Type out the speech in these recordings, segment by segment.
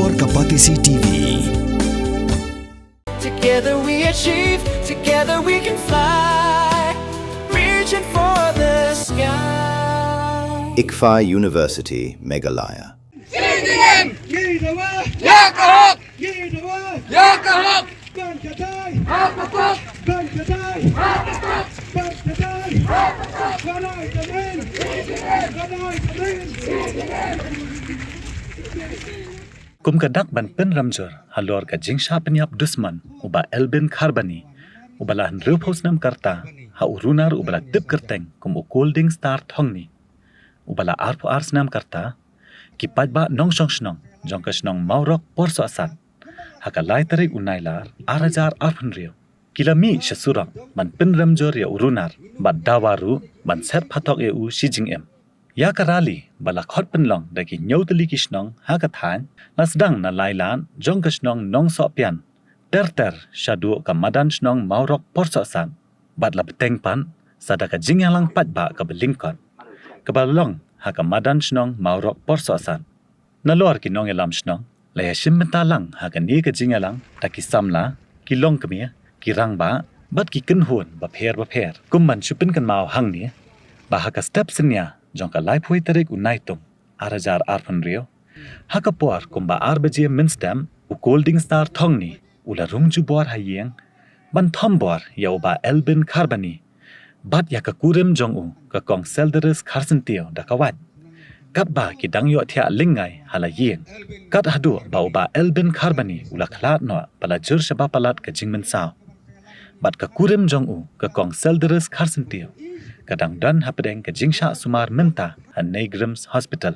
Halor Kapatisi TV. Together we achieve, together we can fly, reaching for the sky. ICFA University, Meghalaya. Kum kadak ban pen ramjur halor ka jingsha penyap dusman uba Elbin Kharbani ubala nrup hosnam karta ha urunar ubala tip kerteng kum ukolding star thongni ubala arpo arsnam karta ki pajba nong shnong jongkashnong maurok porso asat haka lai tarik unailar arajar arphnrio kilami shasurang ban pen ramjur ya urunar bad dawaru ban set phatok eu shijing em ya karali bala khot penlong daki nyautali kishnong hakathan nasdang na lailan jongkashnong nong sopian ter shadu ka madan shnong maurok porso san badla beteng pan sadaka jingyalang patba ka belingkon kabalong haka madan shnong maurok porso san nalor ki nong elam shnong laya shimmentalang haka ni ka jingyalang daki samla ki long kemia ki rangba bat ki kenhun ba pher kumman chupin kan mau hang ni bahaka step senya jongka lai phui tarik unaitung arajar arphanrio haka por kumba arbaje minstam u colding star thongni ula rungju bor hayeng ban thombor yauba Elbin Kharbani bat ya ka kurim jongu ka kong selderes kharsentio dakawat kat ba ki dangyo thia lingai hala yeng kat hadu ba uba Elbin Kharbani ula khlat no pala jur shaba palat ka jingmen saw bat ka kurim jongu ka kong selderes kharsentio kadang dan hapedeng ke jingsha sumar menta han Negrams Hospital.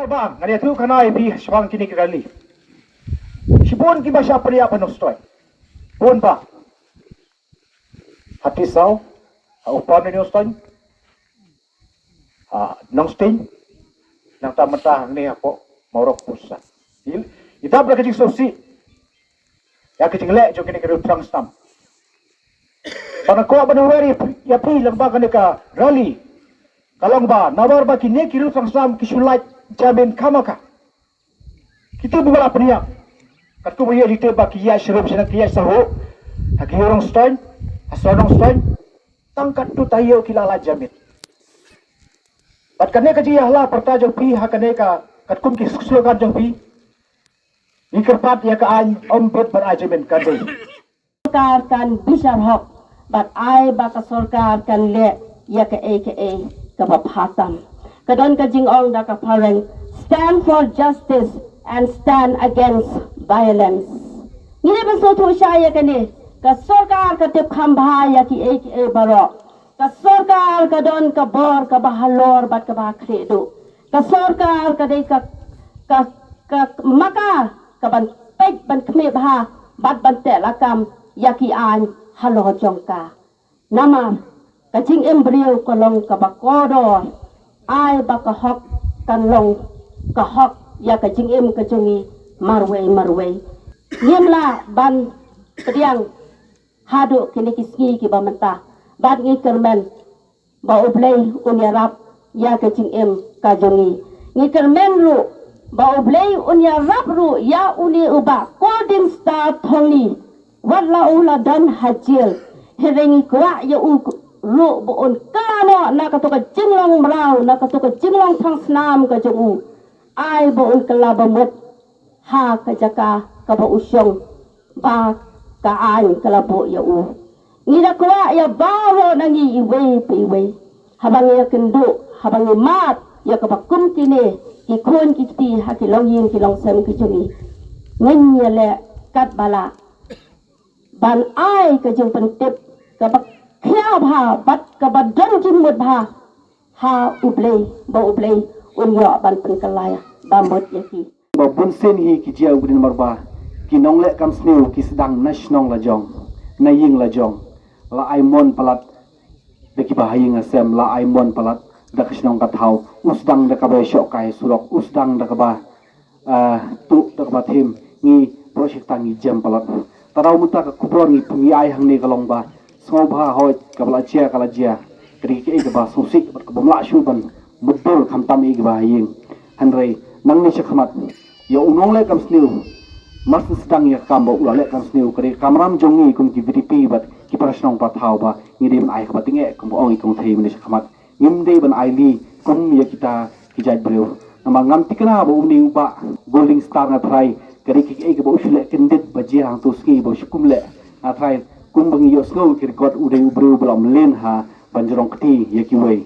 Bang, ada tu kanai bi sebang kini kerali. Sibun ki basya priya panostoi. Bon ba. Hati saw, upan ni ostoi. Nong sting, nang tamata ni ako maurok pusat. Ita bla kecing sosi. Ya kecing lek jo kini kerut trang stam. Panako banawari ya pi lang ba ka rally. Kalong ba nawar ba kini kirut trang stam kisulait jamin kamaka. Kita bukan apa niat. Katku boleh lihat baki ya syurub senang kias sahu. Haki orang stone, asal stone. Tangkat tu tayo kilala jamin. Bat kane ka jiya lah perta jopi hakane ka katkum ki slogan jopi. Ikerpat ya ka an ombet berajamin kadai. Sarkar kan bisar hok, but I baka sarkar kan le ya ka AKA kabaphatam. Kadon ka jingong da ka parang stand for justice and stand against violence. Ngine ba so to siya kani ka sarkar ka tip khambha ya ki AKA baro. Ka sarkar ka don ka bor ka bahalor bat ka ba credo. Ka sarkar ka dei ka maka ka ban pek ban khme bha bat ban te lakam ya ki an halo jongka. Nama ka jing embryo ko long ka bakodor. Ai baka hok kan long ka hok ya ka jing em ka jongi marway niemla ban kediang hadu kini kiski ki bamenta bad ngi kermen ba ublay unyarap ya ka jing em ka jongi ngi kermen ru Bau blay unya rabru ya uni uba golden star thongni wala ula dan hajil herengi kwa ya u ru buon kano nakatoka jinglong mrau nakatoka jinglong thang snam ka ju ai buon kalabamot ha ka jaka ka ba usyong ba ka ai kalabo ya u ngira kwa ya bawo nangi iwe piwe habang ya kendo habang mat ya ka ba kum kini ikon kiti hakilong yin kilong sem kijungi ngenya le kat bala ban ai ka jung pentip ka bak khia bha bat ka badan jin mut bha ha ublei ba ublei unyo ban penkalaya ba mot yaki ba bun sen hi ki jia ugrin marba ki nong le kam sneu ki sedang nasionong la jong na ying la jong la ai mon palat de ki ba haying asem la ai mon palat da kasnong kathau usdang da kabe syok kai surok usdang da kaba tu da kaba thim ngi project tangi jam palat tarau muta ka kubor ngi pungi ai hang ne kalong ba so bha hoi kabla chia kala jia kri ke ke ba susik ka bomla shu ban mudul kham tam i ba ying hanrei nang ni shakhamat yo unong le kam sniu mas sedang ya kam ba ulale kam sniu kri kamram jongi kum ki vdp bat ki prasnong pathau ba ngi dim ai ka batinge kum ong i kum thei ni shakhamat ngimde ban aili kum ya kita kijaj beliau nama ngam tikna ba uni upa golden star na trai kari ki ke ba usule kendit ba ji hang tu ski ba shukum le na trai kum bangi yo snow ki record ude ubru belam len ha banjrong kti ya ki wei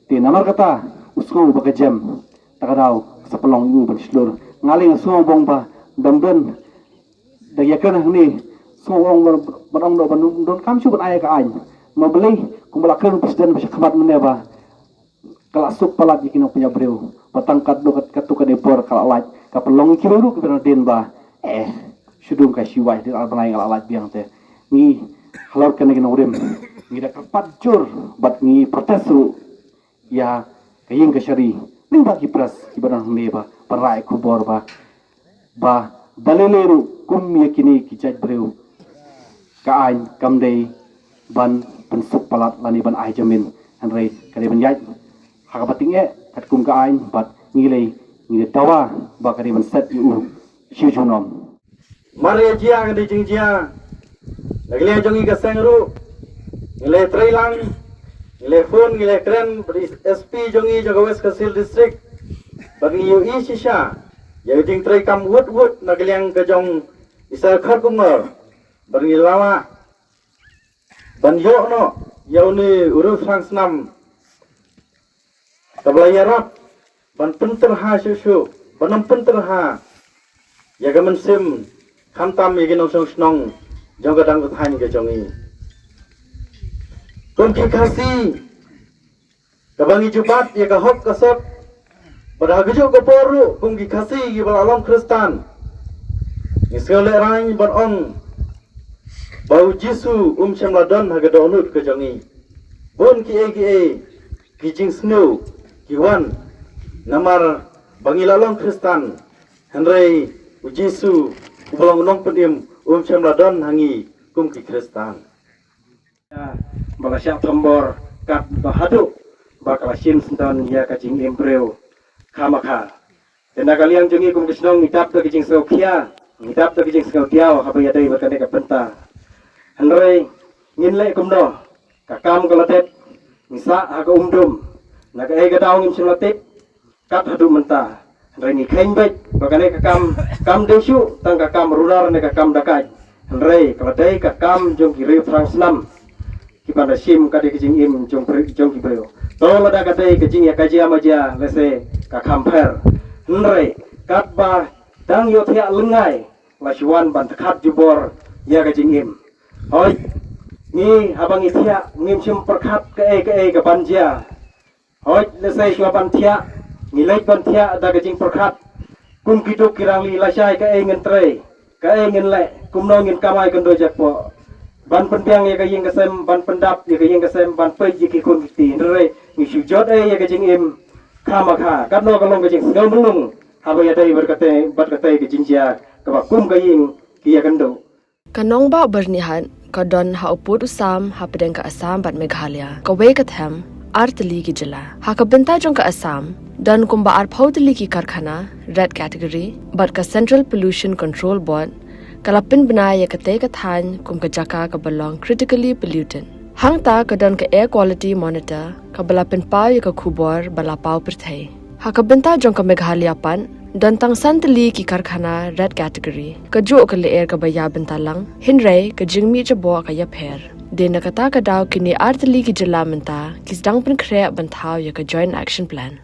ti namar kata usku ba ka jam takadau sapelong yu ban slur ngaling so bong ba damben da yakan ni so ong barong do ban don kam shu ban ai ka ai ma beli kum bala kan presiden ba khamat mene ba kala sup palat yikin punya breu patangkat do kat ka depor kala laj ka pelong kiru ke den ba sudung ka siwai di albanai kala laj biang te ni halor kan ngi norim ngi da kapat jur bat ngi protes ru ya kaying ka syari ning ba ki pras ki badan hne ba parai kubor ba daleleru kum yakini ki jaj breu ka ain kamdei ban pensuk palat lani ban ai jamin hanrei kare ban yaj hakabatinge kat kum ka ain bat ngilei ngile tawa ba kare ban set yu shiu chunom Maria jia ngadi jing jia nagle jongi ka sengru ngile trailang ngile phone ngile kren SP jongi jogawes kasil district bagi yu I shisha ya jing trai kam wut nagliang ka jong isa khar kumar bagi lawa ban yo no yauni uru franks nam tablayarap ban penter ha shushu banam penter ha ya gaman sim khamtam yegi nong snong jong gadang thain ge jongi kon ki khasi kabangi jubat ya ka hok kasot pada gejo ko poru kum ki khasi gi balalom kristan isole rain ban on bau jisu chamladon ha gadonut ke jongi bon ki jing snow kiwan namar bangilalong kristan henrei ujisu ubolong nong pedim chamladon hangi kum ki kristan bala syak tombor kat bahadu bakal sim senton ya kajing embryo kamaka tenaga liang jongi kum kisnong ngitap to kijing sokia ngitap to kijing sokiao ha ya dei bakane ka penta henrei nginle kum do kakam kalatet misa aga umdum naga ega daung im sulatit kat hadu menta henrei ni khain bet bakane kam desu tang kakam rurar ne kakam dakai henrei kaladai kakam jong kiri franks nam kipanda sim kade kijing im jong ki breo tol ada kade kijing ya kaji amaja lese kakam per henrei kat ba dang yo thia lengai lasuan ban takhat jubor ya kijing im hoi ni habang ithia ngim sim perkhat ke banja hoi lese shua ban thia ni lek ban thia da kijing perkhat kum kiduk kirang li lasai ke ngen tre ke ngen le kum no ngin kamai kendo jakpo ban pendiang ya kayeng kesem ban pendap ya kayeng kesem ban pe jiki kun kiti nere ni sujud ya kajing im kamaka katno kalong kajing ngel melung haba ya dai berkate kajing sia kabakum kayeng kia kendo kanong ba bernihan kadon ha uput usam ha pedeng ka asam bat meghalaya ka we ka them arteli ki jala hakabenta jong ka Assam dan kumba arphauteli ki karkhana red category but ka Central Pollution Control Board kalapin banaya ka te ka than kum ka jaka ka belong critically pollutant hangta ka don ka air quality monitor ka balapin pau ya ka khubor bala pau perthai hakabenta jong ka Meghalaya pan dan tang santeli ki karkhana red category ka jo ka le air ka baya bentalang hinrai ka jingmi jabo ka ya pher Dena kata ka daw kini arteli ki jala menta kis dang pen krea banthaw ya ka joint action plan.